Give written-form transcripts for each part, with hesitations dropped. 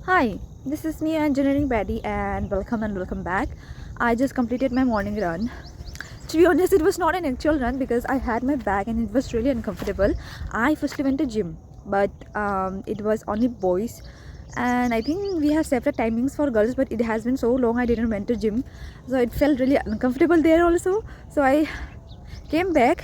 Hi, this is me, Engineering Betty, and welcome back. I just completed my morning run. To be honest, it was not an actual run because I had my bag and it was really uncomfortable. I firstly went to gym, but it was only boys, and I think we have separate timings for girls. But it has been so long I didn't went to gym, so it felt really uncomfortable there also. So I came back.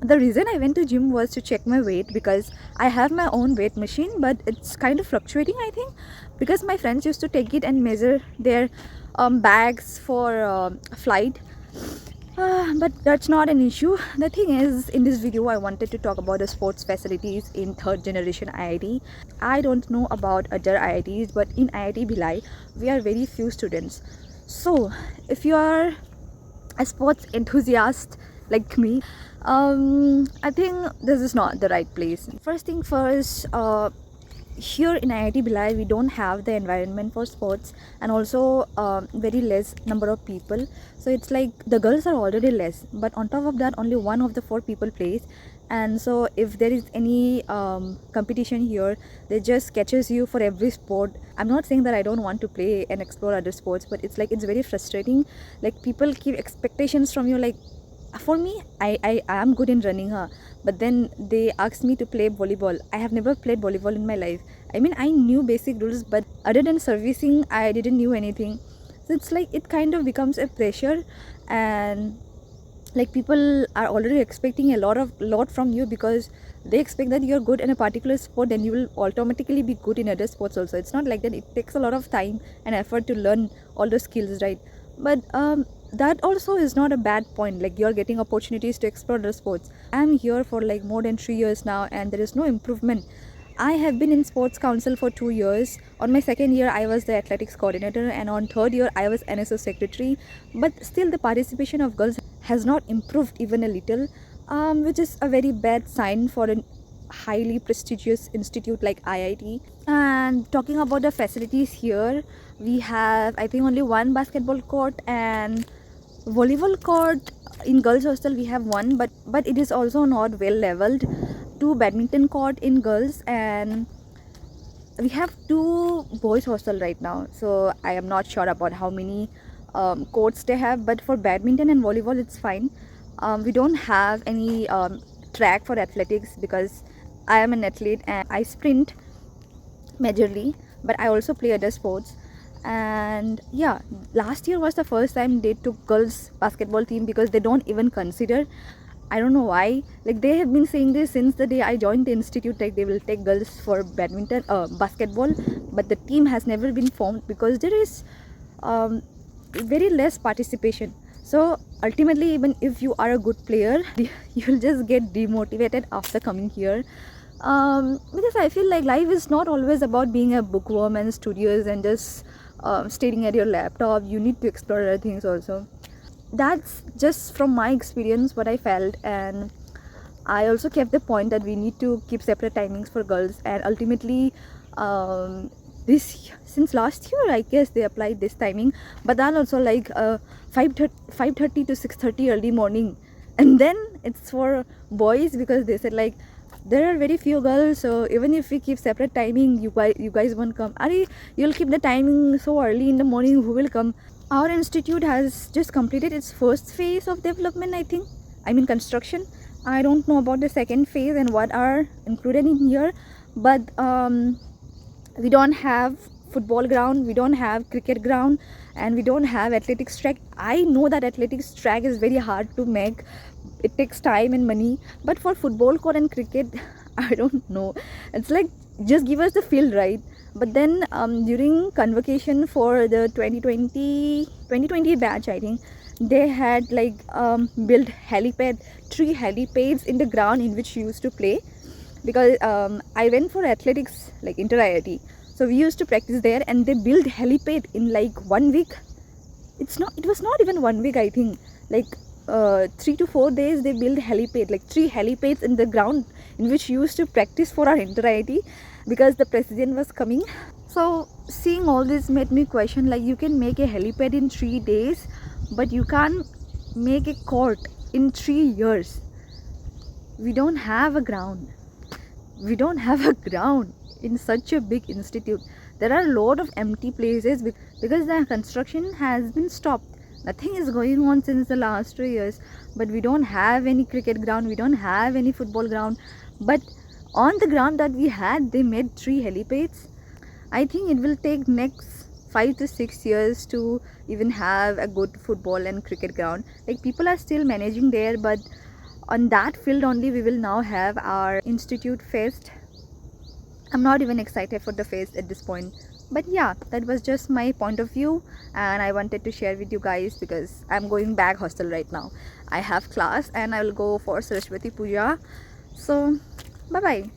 The reason I went to gym was to check my weight because I have my own weight machine, but it's kind of fluctuating, I think, because my friends used to take it and measure their bags for flight. But that's not an issue. The thing is, in this video I wanted to talk about the sports facilities in third generation IIT. I don't know about other IITs, but in IIT Bhilai we are very few students. So if you are a sports enthusiast like me, I think this is not the right place. First thing first, here in IIT Bhilai we don't have the environment for sports, and also very less number of people. So it's like the girls are already less, but on top of that only one of the four people plays. And so if there is any competition here, they just catches you for every sport. I'm not saying that I don't want to play and explore other sports, but it's like it's very frustrating. Like people keep expectations from you. Like for me, I am good in running, but then they asked me to play volleyball. I have never played volleyball in my life. I mean, I knew basic rules, but other than servicing I didn't knew anything. So it's like it kind of becomes a pressure, and like people are already expecting a lot from you because they expect that you're good in a particular sport, then you will automatically be good in other sports also. It's not like that. It takes a lot of time and effort to learn all the skills, right? But that also is not a bad point. Like you're getting opportunities to explore the sports. I'm here for like more than 3 years now and there is no improvement. I have been in sports council for 2 years. On my second year, I was the athletics coordinator, and on third year, I was NSO secretary. But still, the participation of girls has not improved even a little, which is a very bad sign for a highly prestigious institute like IIT. And talking about the facilities here, we have I think only one basketball court and volleyball court. In girls hostel we have one, but it is also not well leveled. Two badminton court in girls, and we have two boys hostel right now, so I am not sure about how many courts they have. But for badminton and volleyball it's fine. We don't have any track for athletics because I am an athlete and I sprint majorly, but I also play other sports. And yeah, last year was the first time they took girls basketball team because they don't even consider. I don't know why. Like they have been saying this since the day I joined the institute, like they will take girls for badminton basketball, but the team has never been formed because there is um, very less participation. So ultimately, even if you are a good player, you'll just get demotivated after coming here. Because I feel like life is not always about being a bookworm and studious and just staring at your laptop. You need to explore other things also. That's just from my experience what I felt. And I also kept the point that we need to keep separate timings for girls. And ultimately, this since last year I guess they applied this timing, but then also like 5:30 to 6:30 early morning. And then it's for boys because they said like there are very few girls, so even if we keep separate timing, you guys won't come. Ari, you'll keep the timing so early in the morning, who will come? Our institute has just completed its first phase of development, I think. I mean construction. I don't know about the second phase and what are included in here, but we don't have football ground, we don't have cricket ground, and we don't have athletics track. I know that athletics track is very hard to make. It takes time and money, but for football court and cricket, I don't know. It's like just give us the field, right? But then during convocation for the 2020 batch, I think they had like built helipad, 3 helipads in the ground in which you used to play. Because I went for athletics like inter IIT, so we used to practice there, and they built helipad in like 1 week. It was not even 1 week, I think. Like 3 to 4 days they built helipad, like 3 helipads in the ground in which we used to practice for our inter IIT because the president was coming. So seeing all this made me question, like you can make a helipad in 3 days, but you can't make a court in 3 years. We don't have a ground. We don't have a ground in such a big institute. There are a lot of empty places because the construction has been stopped. Nothing is going on since the last 2 years, but we don't have any cricket ground, we don't have any football ground. But on the ground that we had, they made 3 helipads. I think it will take next 5 to 6 years to even have a good football and cricket ground. Like, people are still managing there, but on that field only we will now have our institute fest. I'm not even excited for the fest at this point, but yeah, that was just my point of view, and I wanted to share with you guys because I'm going back hostel right now. I have class and I will go for Saraswati Puja. So bye bye.